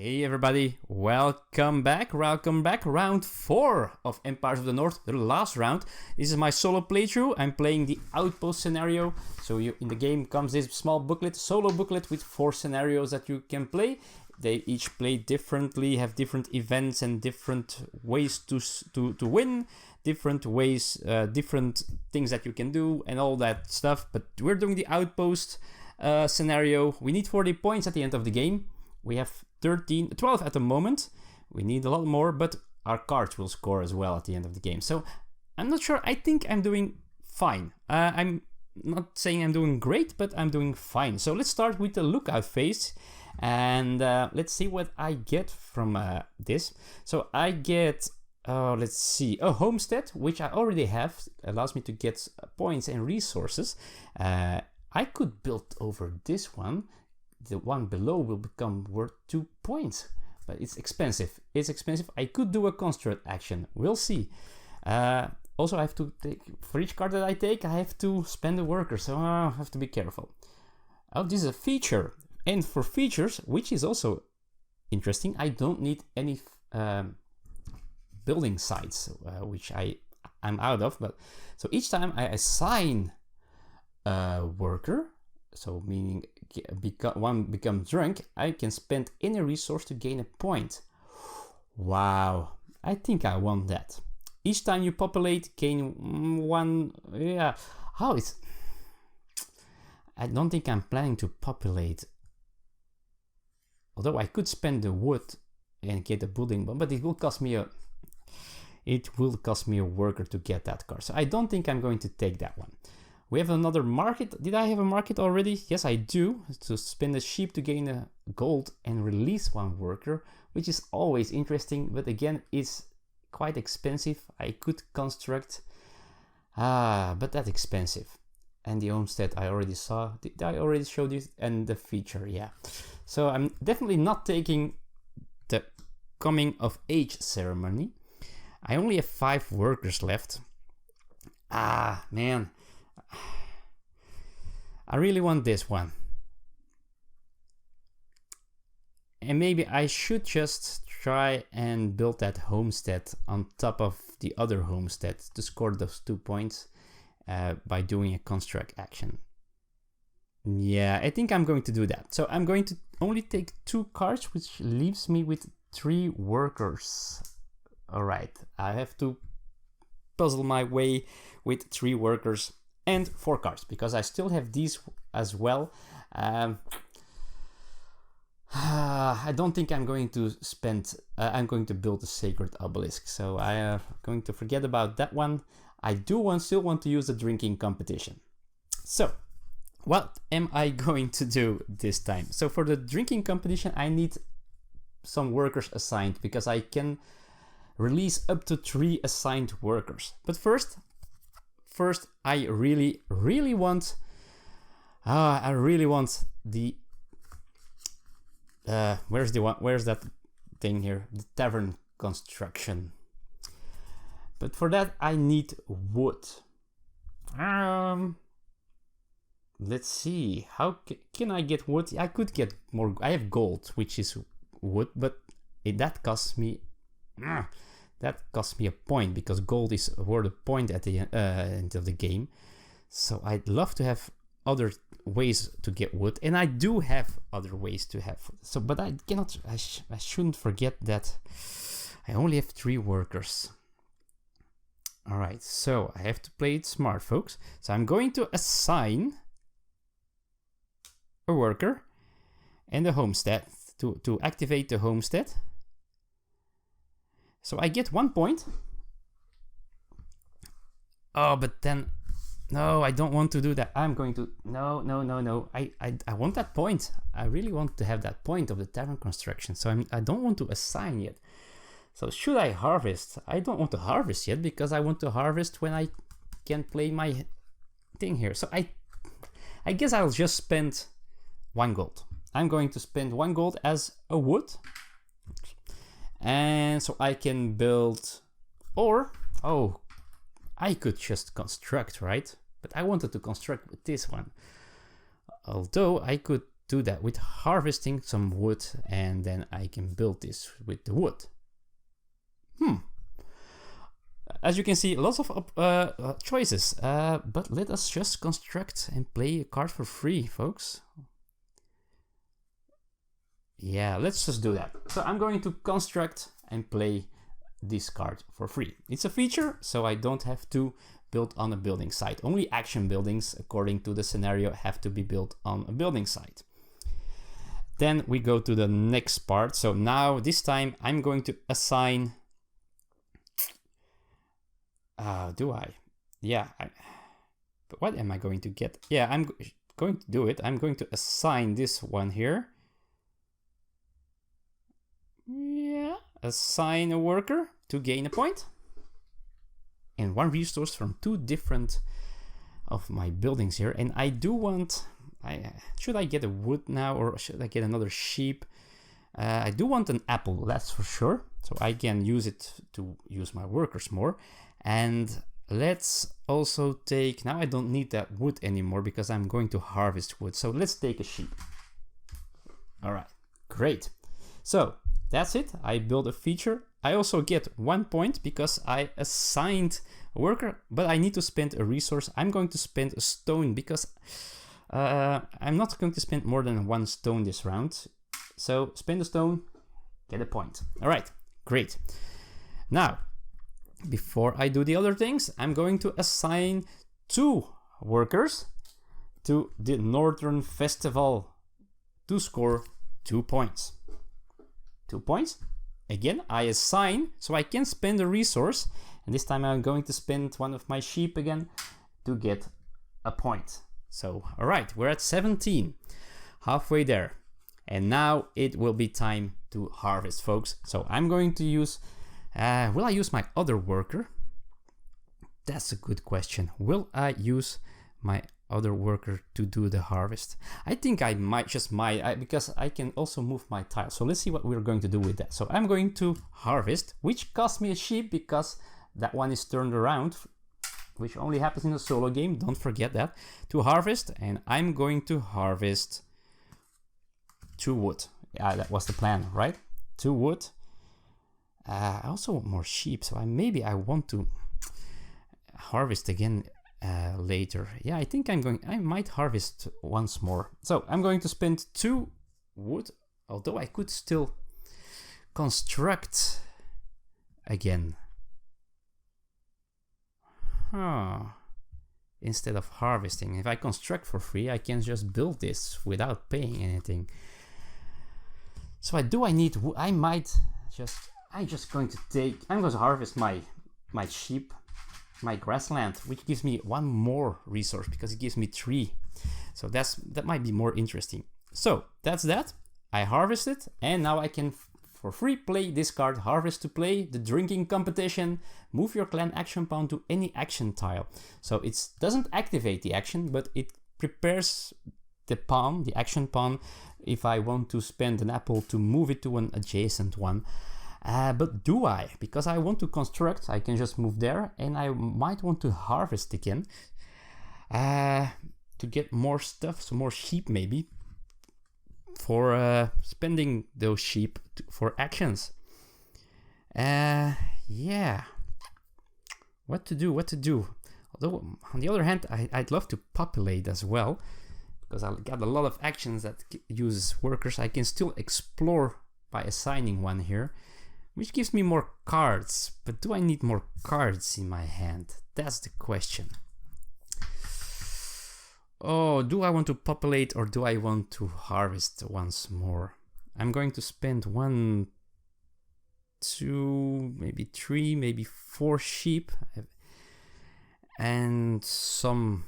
Hey everybody, welcome back, round 4 of Empires of the North, the last round. This is my solo playthrough. I'm playing the Outpost scenario. So in the game comes this small booklet, solo booklet with 4 scenarios that you can play. They each play differently, have different events and different ways to win, different ways, different things that you can do and all that stuff. But we're doing the Outpost scenario. We need 40 points at the end of the game. We have 12 at the moment. We need a lot more, but our cards will score as well at the end of the game. So I'm not sure. I think I'm doing fine. I'm not saying I'm doing great, but I'm doing fine. So let's start with the lookout phase. And let's see what I get from this. So I get, let's see, a homestead, which I already have. Allows me to get points and resources. I could build over this one. The one below will become worth 2 points, but it's expensive. It's expensive. I could do a construct action. We'll see. Also, I have to take, for each card that I take, I have to spend a worker, so I have to be careful. Oh, this is a feature. And for features, which is also interesting, I don't need any building sites, which I'm out of. But so each time I assign a worker, so meaning one becomes drunk, I can spend any resource to gain a point. Wow, I think I want that. Each time you populate, gain 1. Yeah, how is? I don't think I'm planning to populate. Although I could spend the wood and get a building, but it will cost me a worker to get that card. So I don't think I'm going to take that one. We have another market. Did I have a market already? Yes, I do. To spend a sheep to gain a gold and release 1 worker, which is always interesting, but again, it's quite expensive. I could construct, but that's expensive. And the homestead I already saw. Did I already show this? And the feature, yeah. So I'm definitely not taking the coming of age ceremony. I only have 5 workers left. Man. I really want this one. And maybe I should just try and build that homestead on top of the other homestead to score those 2 points by doing a construct action. Yeah, I think I'm going to do that. So I'm going to only take 2 cards, which leaves me with 3 workers. All right, I have to puzzle my way with 3 workers and 4 cards, because I still have these as well. I don't think I'm going to spend, I'm going to build a sacred obelisk, so I am going to forget about that one. I still want to use the drinking competition. So what am I going to do this time? So for the drinking competition, I need some workers assigned, because I can release up to 3 assigned workers. But first I really want the where's that thing here, the tavern construction. But for that I need wood. Let's see, how can I get wood? I could get more. I have gold, which is wood, but that costs me a point, because gold is worth a point at the end of the game. So I'd love to have other ways to get wood, and I do have other ways to have. So, but I cannot. I shouldn't forget that I only have 3 workers. All right, so I have to play it smart, folks. So I'm going to assign a worker and a homestead to activate the homestead. So I get 1 point. Oh, but then, no, I don't want to do that. I'm going to, no. I want that point. I really want to have that point of the tavern construction. So I don't want to assign yet. So should I harvest? I don't want to harvest yet, because I want to harvest when I can play my thing here. So I guess I'll just spend 1 gold. I'm going to spend 1 gold as a wood. And so I can build, or, I could just construct, right? But I wanted to construct with this one. Although I could do that with harvesting some wood, and then I can build this with the wood. As you can see, lots of choices, but let us just construct and play a card for free, folks. Yeah, let's just do that. So I'm going to construct and play this card for free. It's a feature, so I don't have to build on a building site. Only action buildings, according to the scenario, have to be built on a building site. Then we go to the next part. So now, this time, I'm going to assign... do I? Yeah. But what am I going to get? Yeah, I'm going to do it. I'm going to assign this one here. Yeah. Assign a worker to gain a point. And 1 resource from 2 different of my buildings here. And I do want... should I get a wood now, or should I get another sheep? I do want an apple, that's for sure. So I can use it to use my workers more. And let's also take... Now I don't need that wood anymore because I'm going to harvest wood. So let's take a sheep. All right, great. So that's it. I built a feature. I also get 1 point because I assigned a worker, but I need to spend a resource. I'm going to spend a stone because I'm not going to spend more than 1 stone this round. So spend a stone, get a point. All right, great. Now, before I do the other things, I'm going to assign 2 workers to the Northern Festival to score 2 points. 2 points. Again, I assign, so I can spend a resource. And this time I'm going to spend one of my sheep again to get a point. So, all right, we're at 17, halfway there. And now it will be time to harvest, folks. So I'm going to use, will I use my other worker? That's a good question. Will I use my other worker to do the harvest? I think I might, because I can also move my tile. So let's see what we're going to do with that. So I'm going to harvest, which cost me a sheep because that one is turned around, which only happens in a solo game. Don't forget that. To harvest, and I'm going to harvest 2 wood. Yeah, that was the plan, right? 2 wood. I also want more sheep, so maybe I want to harvest again later. Yeah, I think I might harvest once more. So I'm going to spend 2 wood, although I could still construct again. Instead of harvesting. If I construct for free, I can just build this without paying anything. So I'm going to harvest my sheep, my grassland, which gives me 1 more resource because it gives me 3. So that might be more interesting. So that's that. I harvested, and now I can for free play this card, Harvest to Play, the drinking competition. Move your clan action pawn to any action tile. So it doesn't activate the action, but it prepares the pawn, the action pawn, if I want to spend an apple to move it to an adjacent one. But do I? Because I want to construct, I can just move there, and I might want to harvest again to get more stuff, some more sheep maybe, for spending those sheep for actions. Yeah, what to do? Although on the other hand, I'd love to populate as well, because I got a lot of actions that uses workers. I can still explore by assigning 1 here, which gives me more cards. But do I need more cards in my hand? That's the question. Oh, do I want to populate or do I want to harvest once more? I'm going to spend 1, 2, maybe 3, maybe 4 sheep and some.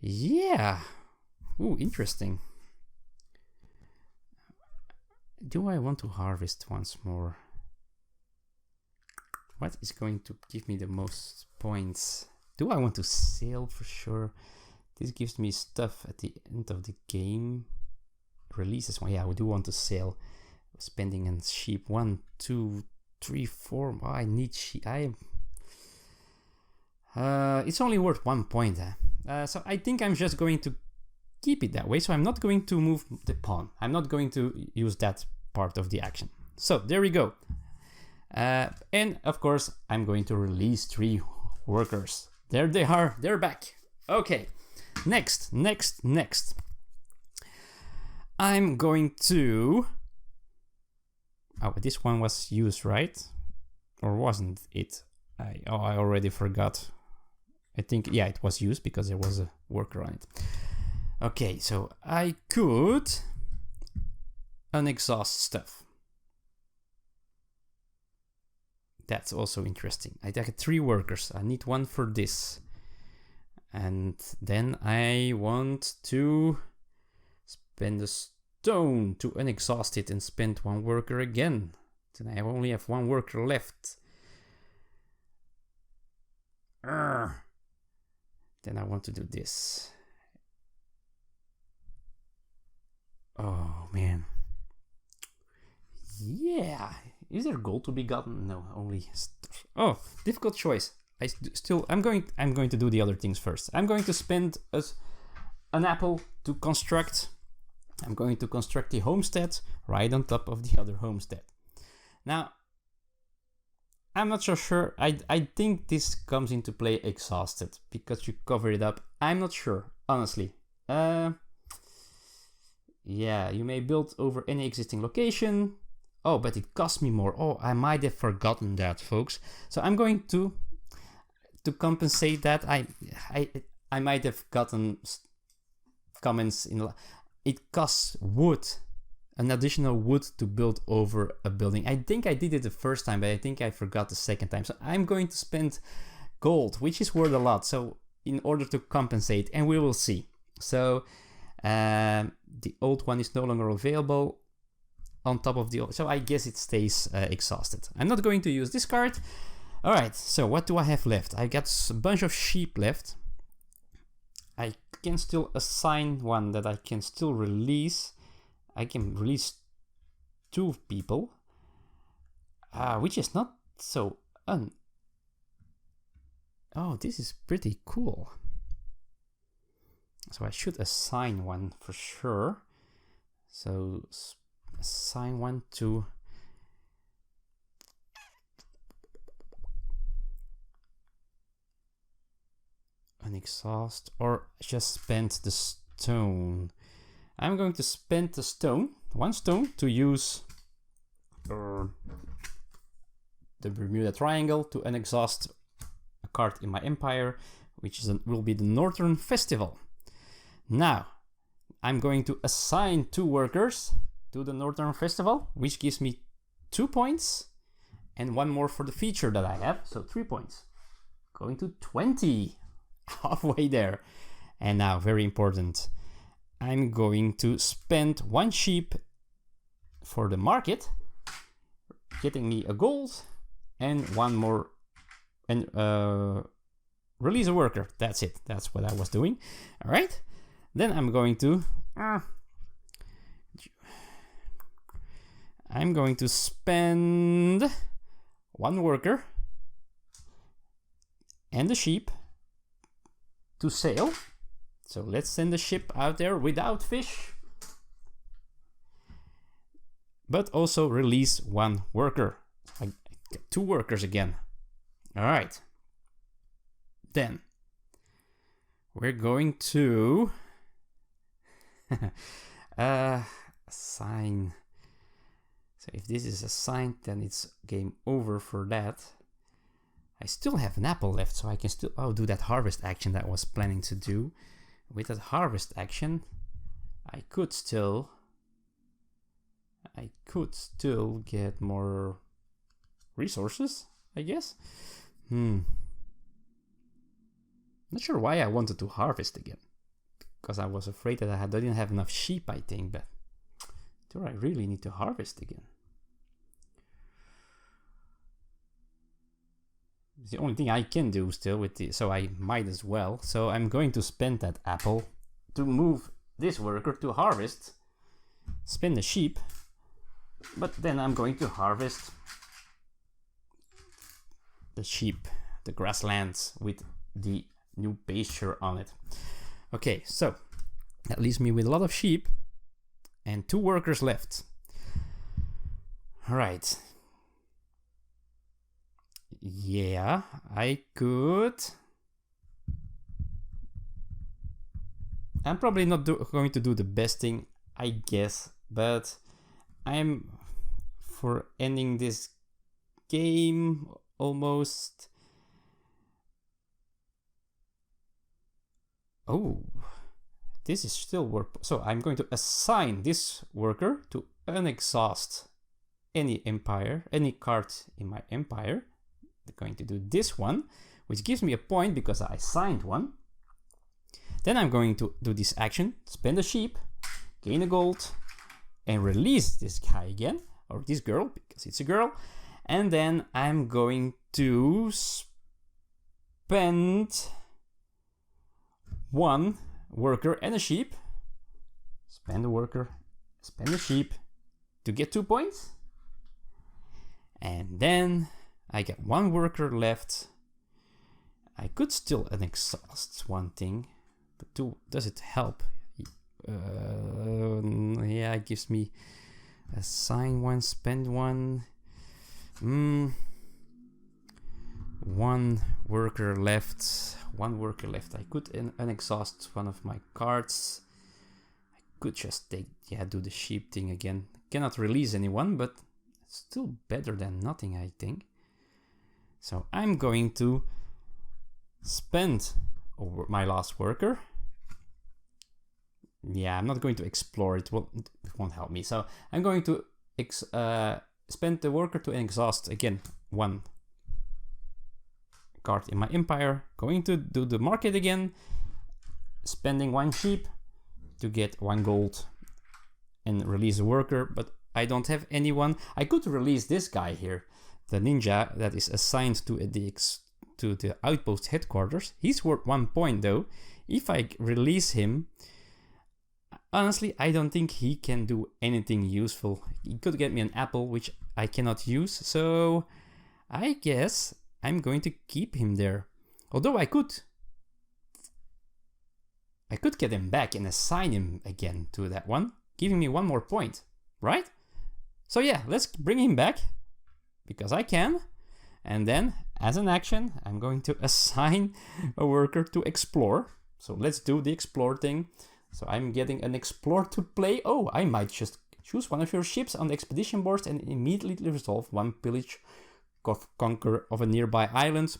Yeah. Ooh, interesting. Do I want to harvest once more? What is going to give me the most points? Do I want to sail for sure? This gives me stuff at the end of the game. Releases one. Yeah, we do want to sail. Spending on sheep. 1, 2, 3, 4. Oh, I need sheep. It's only worth 1 point. So I think I'm just going to keep it that way. So I'm not going to move the pawn. I'm not going to use that part of the action. So there we go. And of course, I'm going to release 3 workers. There they are. They're back. Okay. Next. I'm going to... Oh, this one was used, right? Or wasn't it? I already forgot. I think, yeah, it was used because there was a worker on it. Okay, so I could unexhaust stuff. That's also interesting. I got 3 workers. I need 1 for this. And then I want to spend a stone to unexhaust it and spend 1 worker again. Then I only have 1 worker left. Then I want to do this. Oh man. Yeah. Is there gold to be gotten? No, only stuff. Oh, difficult choice. I'm going to do the other things first. I'm going to spend an apple to construct. I'm going to construct the homestead right on top of the other homestead. Now, I'm not so sure. I think this comes into play exhausted because you cover it up. I'm not sure, honestly. Yeah, you may build over any existing location. Oh, but it costs me more. Oh, I might have forgotten that, folks. So I'm going to compensate that. I might have gotten comments in. It costs wood, an additional wood to build over a building. I think I did it the first time, but I think I forgot the second time. So I'm going to spend gold, which is worth a lot. So in order to compensate, and we will see. So the old one is no longer available on top of the old. So I guess it stays exhausted. I'm not going to use this card. All right, so what do I have left? I got a bunch of sheep left. I can still assign 1 that I can still release. I can release 2 people, which is not so Oh, this is pretty cool. So I should assign 1 for sure. So assign 1 to an exhaust, or just spend the stone. I'm going to spend the stone, 1 stone, to use the Bermuda Triangle to unexhaust a card in my empire, which will be the Northern Festival. Now, I'm going to assign 2 workers to the Northern Festival, which gives me 2 points and 1 more for the feature that I have, so 3 points. Going to 20, halfway there. And now, very important, I'm going to spend 1 sheep for the market, getting me a gold, and 1 more, and release a worker. That's it. That's what I was doing. All right. Then I'm going to spend 1 worker and the sheep to sail. So let's send the ship out there without fish, but also release 1 worker. I get 2 workers again. All right. Then we're going to assign. So if this is assigned, then it's game over for that. I still have an apple left, so I can still do that harvest action that I was planning to do. With that harvest action, I could still get more resources, I guess. Not sure why I wanted to harvest again, because I was afraid that I didn't have enough sheep, I think, but do I really need to harvest again? It's the only thing I can do still with this, so I might as well. So I'm going to spend that apple to move this worker to harvest, spend the sheep, but then I'm going to harvest the sheep, the grasslands with the new pasture on it. Okay, so That leaves me with a lot of sheep and 2 workers left. All right. Yeah, I could. I'm probably not going to do the best thing, I guess, but I'm for ending this game almost. Oh, this is still work. So I'm going to assign this worker to unexhaust any empire, any card in my empire. I'm going to do this one, which gives me a point because I assigned one. Then I'm going to do this action, spend a sheep, gain a gold, and release this guy again, or this girl, because it's a girl. And then I'm going to spend 1 worker and a sheep. Spend a worker, spend a sheep to get 2 points. And then I get 1 worker left. I could still unexhaust one thing. Does it help? Yeah, it gives me assign 1, spend 1. 1 worker left. 1 worker left. I could unexhaust one of my cards. I could just do the sheep thing again. Cannot release anyone, but it's still better than nothing, I think. So I'm going to spend over my last worker. Yeah, I'm not going to explore it. Well, it won't help me. So I'm going to spend the worker to exhaust again 1 card in my empire. Going to do the market again, spending 1 sheep to get 1 gold and release a worker. But I don't have anyone. I could release this guy here, the ninja that is assigned to the outpost headquarters. He's worth 1 point though. If I release him, honestly, I don't think he can do anything useful. He could get me an apple, which I cannot use. So I guess I'm going to keep him there. Although I could get him back and assign him again to that one, giving me 1 more point, right? So yeah, let's bring him back because I can. And then as an action, I'm going to assign a worker to explore. So let's do the explore thing. So I'm getting an explore to play. Oh, I might just choose one of your ships on the expedition board and immediately resolve 1 pillage conquer of a nearby island.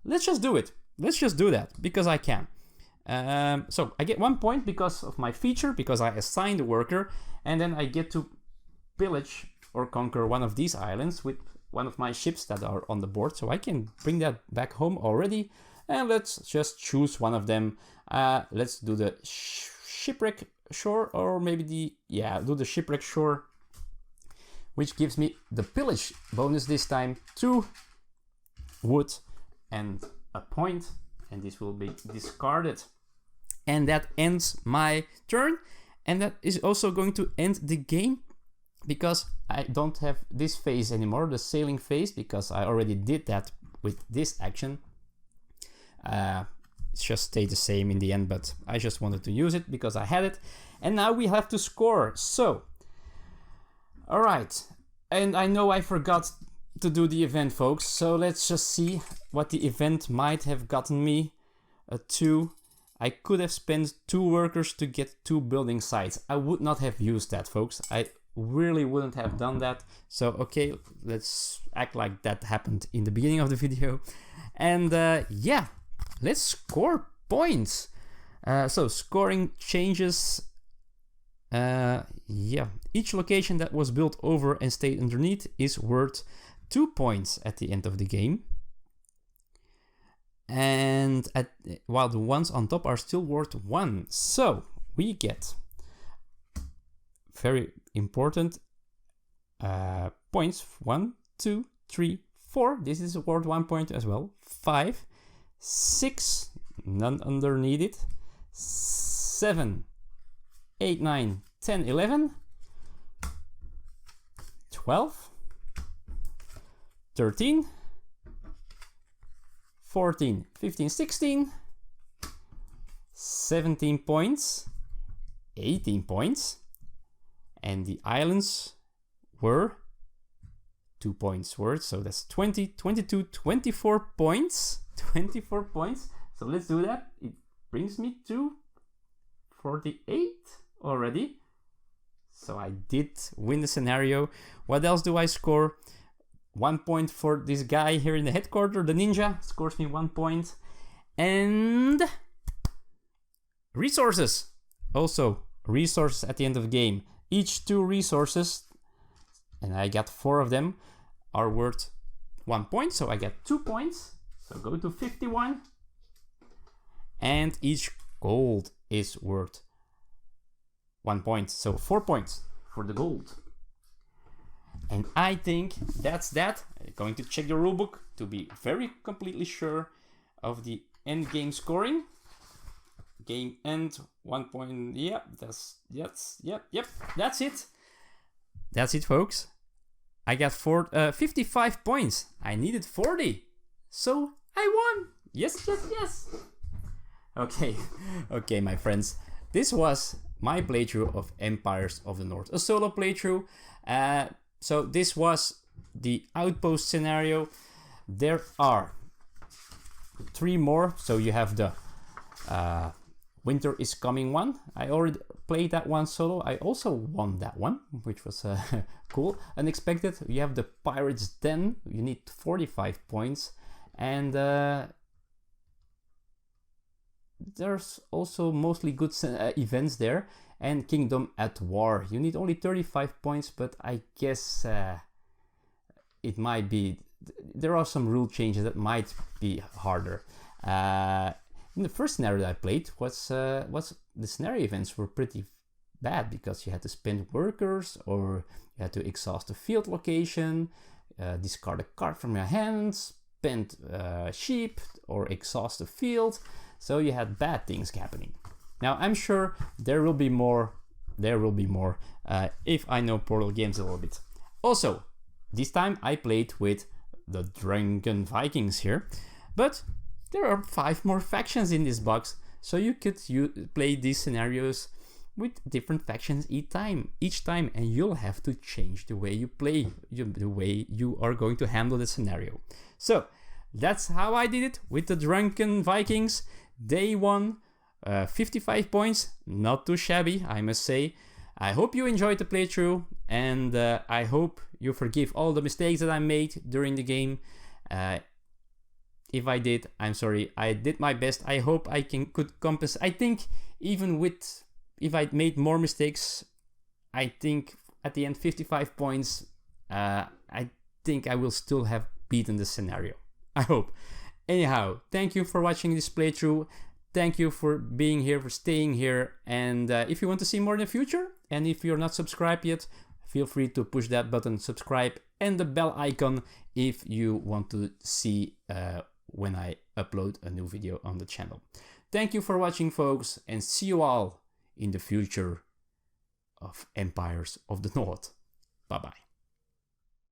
Let's just do it. Let's just do that because I can. So I get 1 point because of my feature, because I assigned a worker, and then I get to pillage or conquer one of these islands with one of my ships that are on the board. So I can bring that back home already. And let's just choose one of them. Let's do the shipwreck shore, or maybe do the shipwreck shore, which gives me the pillage bonus this time, 2 wood and a point, and this will be discarded. And that ends my turn, and that is also going to end the game because I don't have this phase anymore, the sailing phase, because I already did that with this action. It's just stayed the same in the end, but I just wanted to use it because I had it. And now we have to score. So, all right. And I know I forgot to do the event, folks. So let's just see what the event might have gotten me. A 2. I could have spent 2 workers to get 2 building sites. I would not have used that, folks. I really wouldn't have done that. So, okay, let's act like that happened in the beginning of the video. And yeah. Let's score points. So scoring changes. Yeah, each location that was built over and stayed underneath is worth 2 points at the end of the game. And while the ones on top are still worth 1. So we get very important points. 1, 2, 3, 4. This is worth 1 point as well. 5. 6, none underneath it. 7, 8, 9, 10, 11, 12, 13, 14, 15, 16, 17 points, 18 points. And the islands were 2 points worth. So that's 20, 22, 24 points. 24 points. So let's do that. It brings me to 48 already. So I did win the scenario. What else do I score? 1 point for this guy here in the headquarters, the ninja, scores me 1 point. And resources. Also, resources at the end of the game. Each 2 resources, and I got 4 of them, are worth 1 point. So I get 2 points. So go to 51. And each gold is worth 1 point. So 4 points for the gold. And I think that's that. I'm going to check the rulebook to be very completely sure of the end game scoring. Game end 1 point. Yep, yep. That's it. That's it, folks. I got 55 points. I needed 40. So I won. Yes. Okay, my friends. This was my playthrough of Empires of the North. A solo playthrough. So this was the outpost scenario. There are 3 more. So you have the Winter is Coming one. I already played that one solo. I also won that one, which was cool. Unexpected. You have the Pirates Den. You need 45 points. And there's also mostly good events there. And Kingdom at War. You need only 35 points, but I guess it might be... There are some rule changes that might be harder. In the first scenario that I played, the scenario events were pretty bad because you had to spend workers, or you had to exhaust a field location, discard a card from your hands, spend sheep, or exhaust a field. So you had bad things happening. Now I'm sure there will be more. If I know Portal Games a little bit. Also, this time I played with the Drunken Vikings here, but there are 5 more factions in this box, so you could play these scenarios with different factions each time, and you'll have to change the way you play, the way you are going to handle the scenario. So that's how I did it with the Drunken Vikings. Day 1, 55 points, not too shabby, I must say. I hope you enjoyed the playthrough, and I hope you forgive all the mistakes that I made during the game. If I did, I'm sorry. I did my best. I hope I could compensate. I think even if I made more mistakes, I think at the end 55 points, I think I will still have beaten the scenario. I hope. Anyhow, thank you for watching this playthrough. Thank you for being here, for staying here. And if you want to see more in the future, and if you're not subscribed yet, feel free to push that button, subscribe, and the bell icon if you want to see when I upload a new video on the channel. Thank you for watching, folks, and see you all in the future of Empires of the North. Bye-bye.